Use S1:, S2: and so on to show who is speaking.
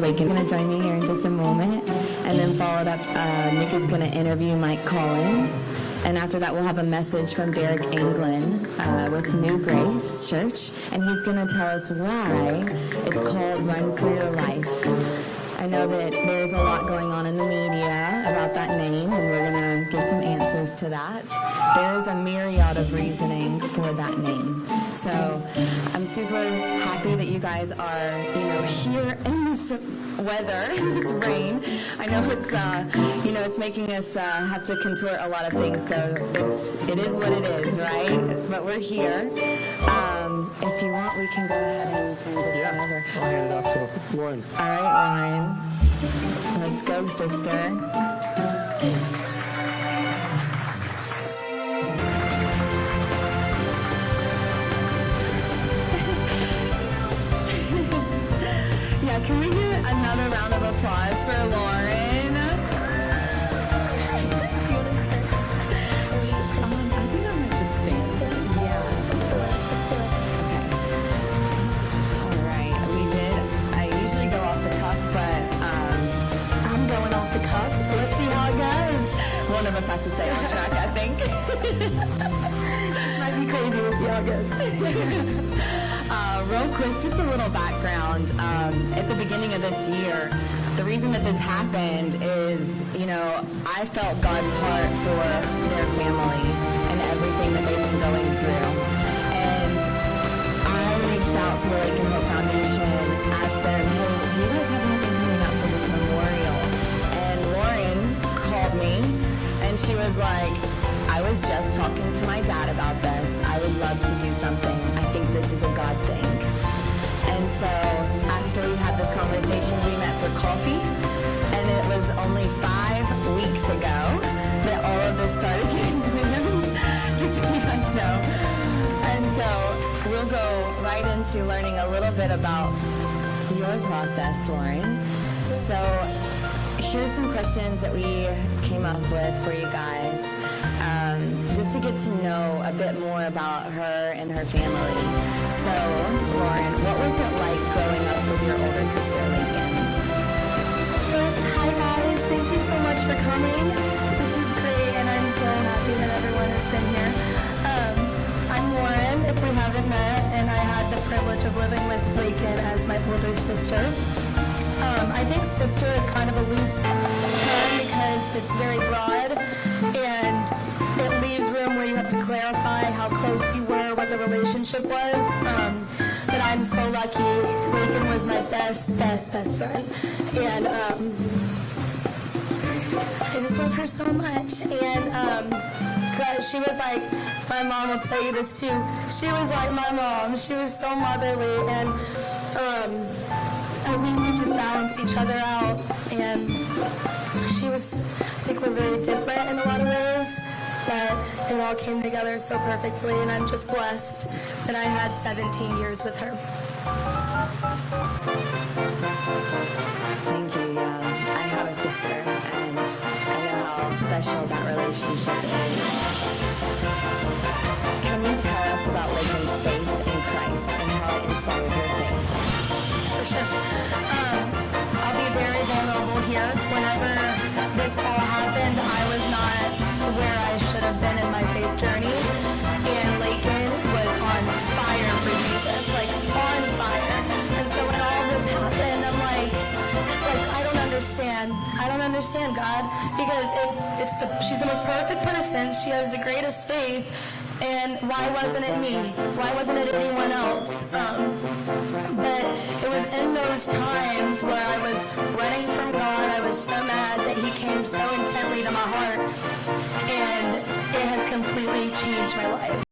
S1: Lakin going to join me here in just a moment, and then followed up, Nick is going to interview Mike Collins, and after that we'll have a message from Derek Anglin with New Grace Church, and he's going to tell us why it's called Run for Your Life. I know that there's a lot going on in the media about that name, and we're going to give some answers to that. There is a myriad of reasoning for that name. So I'm super happy that you guys are, here in this weather, this rain. I know it's, it's making us have to contort a lot of things, so it is what it is, right? But we're here. If you want, we can go ahead and transition over.
S2: I'll hand it off to Lauren.
S1: All right, Lauren. Let's go, sister. Yeah, can we get another round of applause for Lauren? I think I might just stand. Yeah. Okay. All right. I usually go off the cuff, but
S3: I'm going off the cuff, so let's see how it goes.
S1: One of us has to stay on track, I think.
S3: This might be crazy. We'll see how it goes.
S1: Real quick, just a little background. At the beginning of this year, the reason that this happened is, I felt God's heart for their family and everything that they've been going through. And I reached out to the Lake and Hope Foundation, asked them, hey, do you guys have anything coming up for this memorial? And Lauren called me, and she was like, I was just talking to my dad about this. I would love to do something. I think this is a God thing. And so after we had this conversation, we met for coffee. And it was only 5 weeks ago that all of this started getting moved, just so you guys know. And so we'll go right into learning a little bit about your process, Lauren. So here's some questions that we came up with for you guys. Just to get to know a bit more about her and her family. So, Lauren, what was it like growing up with your older sister, Lincoln?
S3: First, hi guys. Thank you so much for coming. This is great, and I'm so happy that everyone has been here. I'm Lauren, if we haven't met, and I had the privilege of living with Lincoln as my older sister. I think sister is kind of a loose term because it's very broad, and it leaves room where you have to clarify how close you were, what the relationship was. But I'm so lucky. Lincoln was my best friend. And I just love her so much. And she was like, my mom will tell you this too. She was like my mom. She was so motherly. And I think we just balanced each other out. And I think we're very different in a lot of ways. But it all came together so perfectly, and I'm just blessed that I had 17 years with her.
S1: Thank you. Yeah, I have a sister, and I know how special that relationship is. Can you tell us about Lincoln's faith in Christ and how it inspired your faith?
S3: For sure. I'll be very vulnerable here. Whenever this all happened, I was not where I should have been in my faith journey, and Lincoln was on fire for Jesus, like on fire. And so when all this happened, I'm like I don't understand God, because she's the most perfect person, she has the greatest faith, and why wasn't it me? Why wasn't it anyone else? But it was in those times where I was running from God, I was so mad that He came so intently to my heart, and it has completely changed my life.